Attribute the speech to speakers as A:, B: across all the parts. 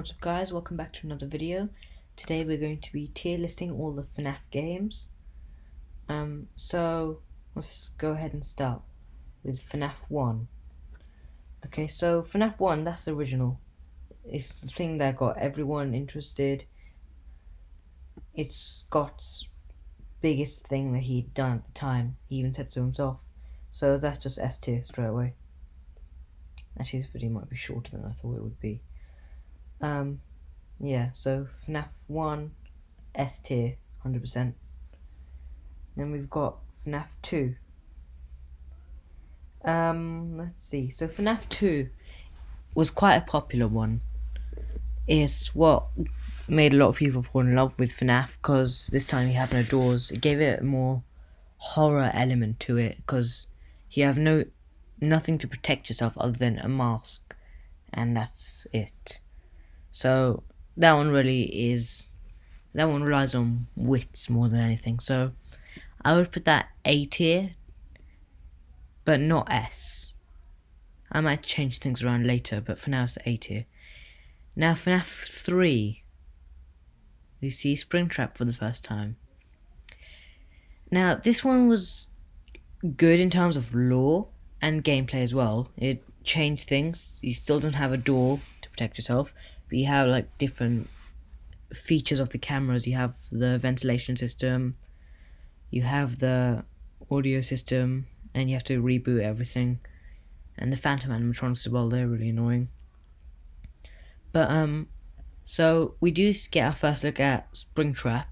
A: What's up guys, welcome back to another video. Today we're going to be tier listing all the Fnaf games. So let's go ahead and start with Fnaf 1. Okay, so Fnaf 1, that's the original. It's the thing that got everyone interested. It's Scott's biggest thing that he'd done at the time. He even said so himself. So that's just S tier straight away. Actually, this video might be shorter than I thought it would be. Yeah, so Fnaf 1, S tier, 100%. Then we've got Fnaf 2. Let's see. So Fnaf 2 was quite a popular one. It's what made a lot of people fall in love with Fnaf, because this time you have no doors. It gave it a more horror element to it, because you have nothing to protect yourself other than a mask, and that's it. So that one relies on wits more than anything. So I would put that A tier, but not S. I might change things around later, but for now it's A tier. Now FNAF 3, we see Springtrap for the first time. Now this one was good in terms of lore and gameplay as well. It changed things. You still don't have a door to protect yourself, but you have like different features of the cameras. You have the ventilation system, you have the audio system, and you have to reboot everything. And the phantom animatronics as well, they're really annoying. But so we do get our first look at Springtrap,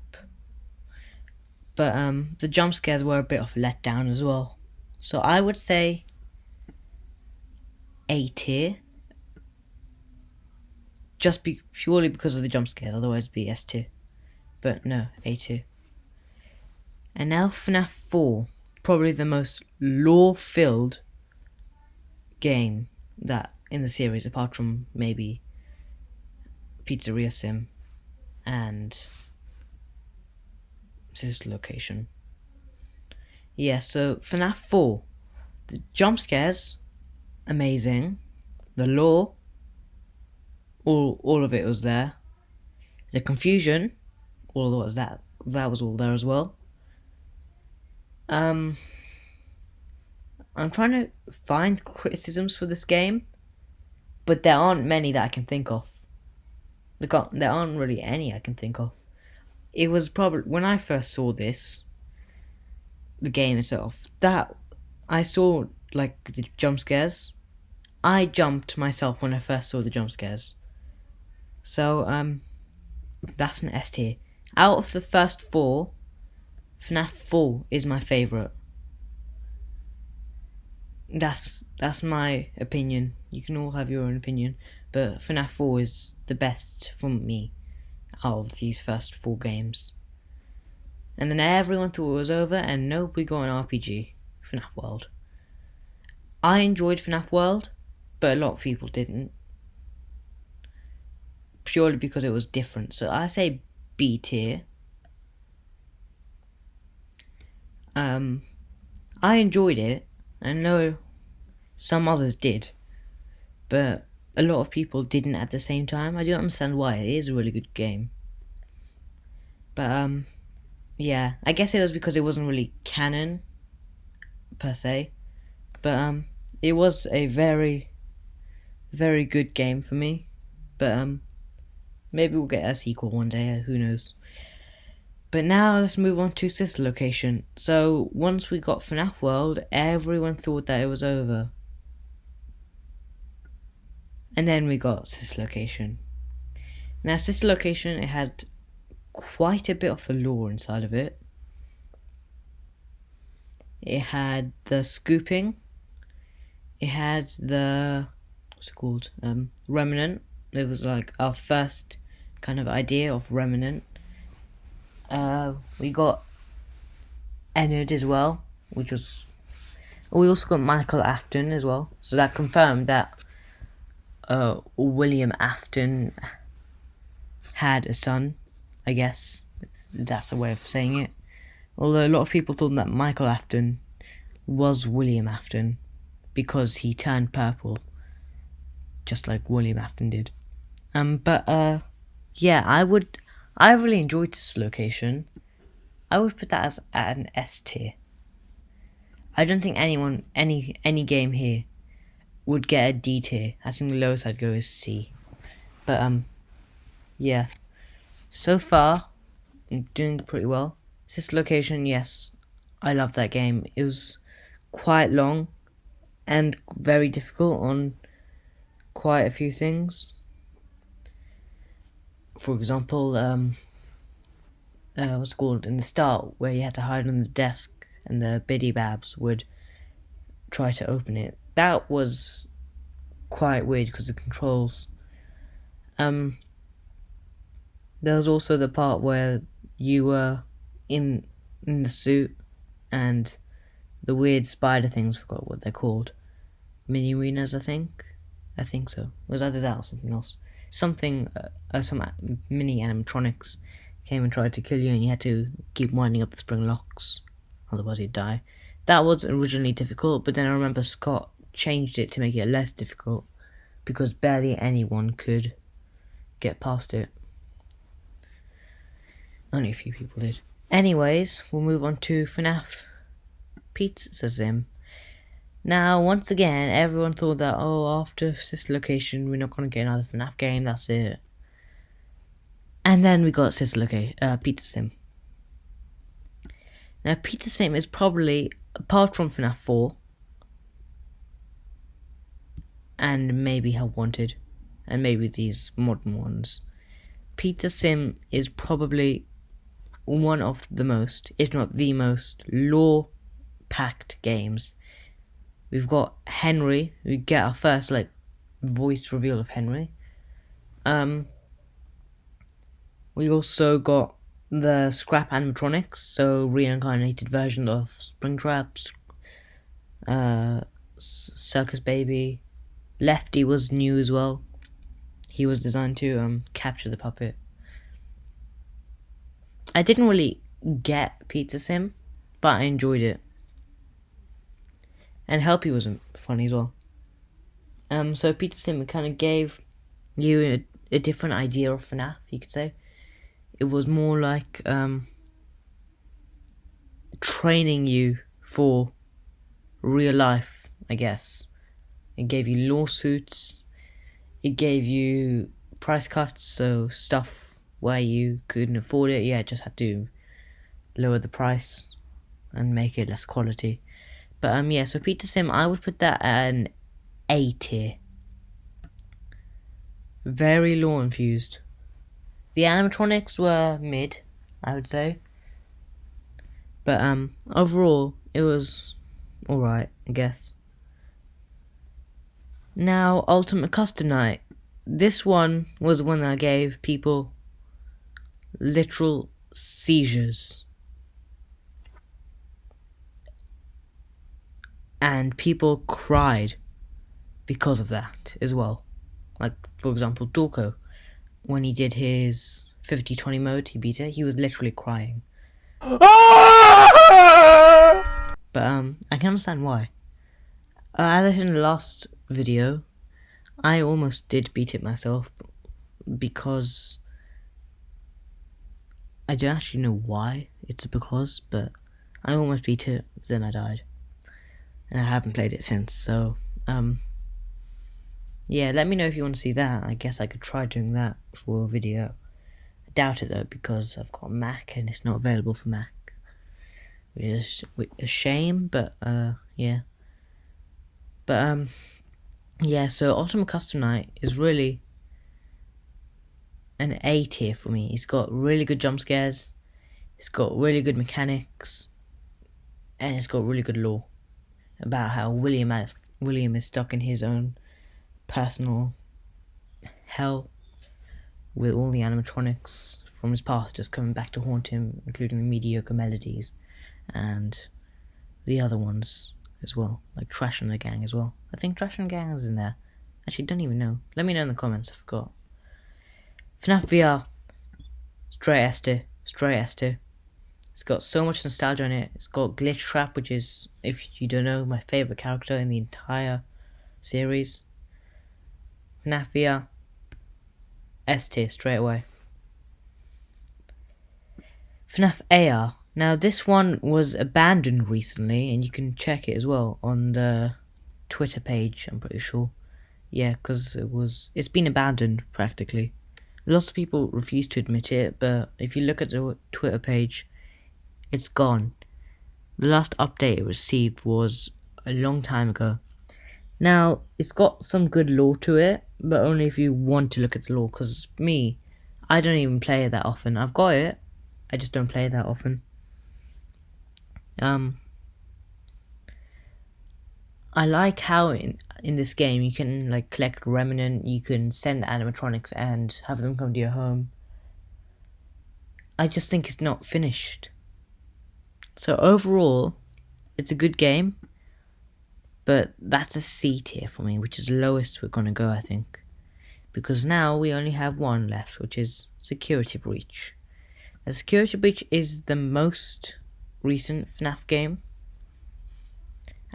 A: but the jump scares were a bit of a letdown as well. So I would say A tier, just purely because of the jump scares. Otherwise it'd be S tier, but no, A tier. And now FNAF 4, probably the most lore-filled game that in the series, apart from maybe Pizzeria Sim and Sister Location. Yeah, so FNAF 4, the jump scares, amazing. The lore, all of it was there. The confusion, all of that was all there as well. I'm trying to find criticisms for this game, but there aren't many that I can think of. There aren't really any I can think of. It was probably when I first saw this, the game itself, that I saw like the jump scares. I jumped myself when I first saw the jump scares. So that's an S tier. Out of the first 4, FNAF 4 is my favourite. That's my opinion. You can all have your own opinion, but FNAF 4 is the best for me out of these first 4 games. And then everyone thought it was over, and nope, we got an RPG, FNAF World. I enjoyed FNAF World, but a lot of people didn't, purely because it was different. So I say B tier. I enjoyed it. I know some others did, but a lot of people didn't at the same time. I don't understand why. It is a really good game. But yeah, I guess it was because it wasn't really canon per se. But it was a very, very good game for me. But maybe we'll get a sequel one day, who knows. But now let's move on to Sister Location. So once we got FNAF World, everyone thought that it was over. And then we got Sister Location. Now Sister Location, it had quite a bit of the lore inside of it. It had the scooping. It had the, what's it called? Remnant. It was like our first kind of idea of Remnant. We got Ennard as well, which was. We also got Michael Afton as well, so that confirmed that William Afton had a son. I guess that's a way of saying it. Although a lot of people thought that Michael Afton was William Afton because he turned purple, just like William Afton did. Yeah, I really enjoyed this location. I would put that as at an S tier. I don't think any game here would get a D tier. I think the lowest I'd go is C. But yeah. So far, I'm doing pretty well. This location, yes, I love that game. It was quite long and very difficult on quite a few things. For example, what's it called in the start where you had to hide on the desk and the biddy babs would try to open it. That was quite weird because the controls. There was also the part where you were in the suit and the weird spider things. Forgot what they're called. Mini arenas, I think. I think so. It was either that or something else. Some mini animatronics came and tried to kill you, and you had to keep winding up the spring locks, otherwise you'd die. That was originally difficult, but then I remember Scott changed it to make it less difficult because barely anyone could get past it. Only a few people did. Anyways, we'll move on to Fnaf Pizza Sim. Now, once again, everyone thought that, after this location, we're not going to get another Fnaf game, that's it. And then we got this Pizza Sim. Now, Pizza Sim is probably, apart from Fnaf 4, and maybe Help Wanted, and maybe these modern ones, Pizza Sim is probably one of the most, if not the most, lore-packed games. We've got Henry. We get our first voice reveal of Henry. We also got the scrap animatronics, so reincarnated version of Springtrap, Circus Baby. Lefty was new as well. He was designed to capture the puppet. I didn't really get Pizza Sim, but I enjoyed it. And Helpy was funny as well. So Pizza Sim kind of gave you a different idea of FNAF, you could say. It was more like training you for real life, I guess. It gave you lawsuits. It gave you price cuts, so stuff where you couldn't afford it, just had to lower the price and make it less quality. But so Pizza Sim, I would put that at an A tier. Very lore infused. The animatronics were mid, I would say. But overall, it was alright, I guess. Now, Ultimate Custom Night. This one was one that gave people literal seizures. And people cried because of that as well. Like, for example, Dorko. When he did his 50-20 mode, he beat it, he was literally crying. But I can understand why. As I said in the last video, I almost did beat it myself because I don't actually know why it's a because, but I almost beat it, then I died. And I haven't played it since, so yeah, let me know if you want to see that. I guess I could try doing that for a video. I doubt it though, because I've got a Mac and it's not available for Mac. Which is a shame, but yeah. But yeah, so Ultimate Custom Night is really an A tier for me. It's got really good jump scares, it's got really good mechanics, and it's got really good lore about how William is stuck in his own personal hell with all the animatronics from his past just coming back to haunt him, including the mediocre melodies and the other ones as well, like Trash and the Gang as well. I think Trash and the Gang is in there. Actually, don't even know. Let me know in the comments, I forgot. FNAF VR, straight S tier. It's got so much nostalgia in it. It's got Glitch Trap, which is, if you don't know, my favourite character in the entire series. FNAF VR, S tier straight away. Fnaf AR. Now this one was abandoned recently, and you can check it as well on the Twitter page, I'm pretty sure. Yeah, because it's been abandoned practically. Lots of people refuse to admit it, but if you look at the Twitter page, it's gone. The last update it received was a long time ago. Now, it's got some good lore to it, but only if you want to look at the lore, because me, I don't even play it that often. I've got it, I just don't play it that often. I like how in this game you can like collect remnant, you can send animatronics and have them come to your home. I just think it's not finished. So overall, it's a good game, but that's a C tier for me, which is the lowest we're gonna go, I think. Because now we only have one left, which is Security Breach. The Security Breach is the most recent FNAF game,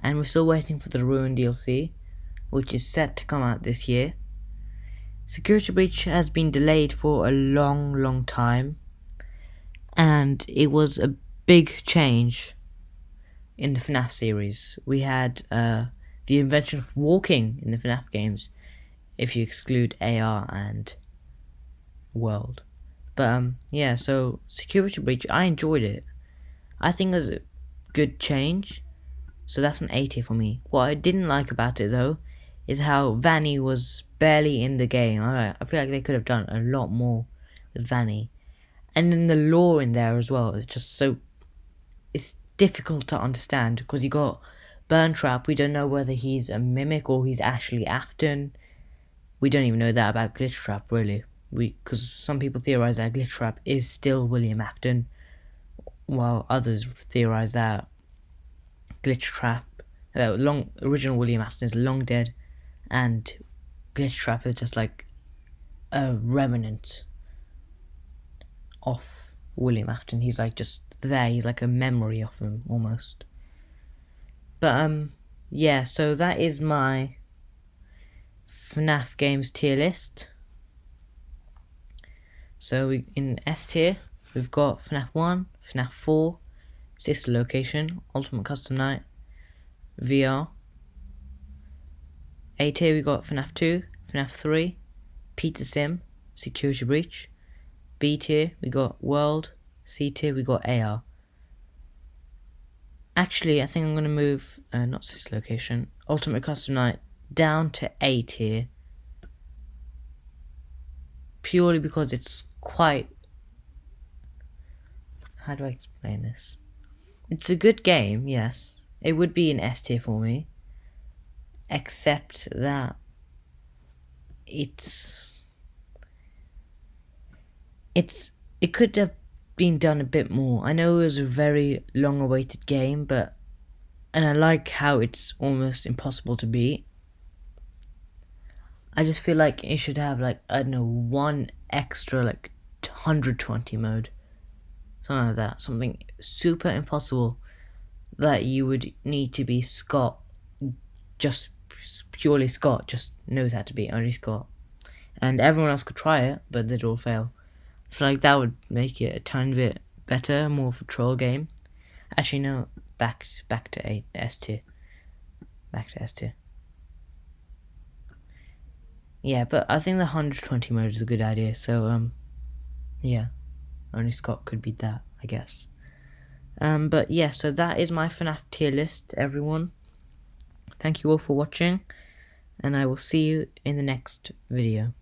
A: and we're still waiting for the Ruin DLC, which is set to come out this year. Security Breach has been delayed for a long time, and it was a big change in the FNAF series. We had the invention of walking in the FNAF games, if you exclude AR and World. But yeah, so Security Breach, I enjoyed it. I think it was a good change, so that's an A tier for me. What I didn't like about it though is how Vanny was barely in the game. I feel like they could have done a lot more with Vanny. And then the lore in there as well is just so... it's difficult to understand, because you got Burn Trap. We don't know whether he's a mimic or he's actually Afton. We don't even know that about Glitch Trap, really. Because some people theorize that Glitch Trap is still William Afton, while others theorize that Glitch Trap, original William Afton is long dead, and Glitch Trap is just like a remnant of William Afton. He's like just there. He's like a memory of him almost. But yeah. So that is my FNAF games tier list. So in S tier we've got FNAF 1, FNAF 4, Sister Location, Ultimate Custom Night, VR. A tier we got FNAF 2, FNAF 3, Pizza Sim, Security Breach. B tier we got World. C tier we got AR. Actually, I think I'm going to move, not Sister Location, Ultimate Custom Night down to A tier. Purely because it's quite... how do I explain this? It's a good game, yes. It would be an S tier for me. Except that it could have been done a bit more. I know it was a very long awaited game, and I like how it's almost impossible to beat. I just feel like it should have, like, I don't know, one extra, like, 120 mode. Something like that. Something super impossible that you would need to be Scott. Just purely Scott just knows how to beat, only Scott. And everyone else could try it, but they'd all fail. I feel like that would make it a tiny bit better, more of a troll game. Actually, no, back to S tier. Back to S tier. Yeah, but I think the 120 mode is a good idea, so, yeah. Only Scott could beat that, I guess. But yeah, so that is my FNAF tier list, everyone. Thank you all for watching, and I will see you in the next video.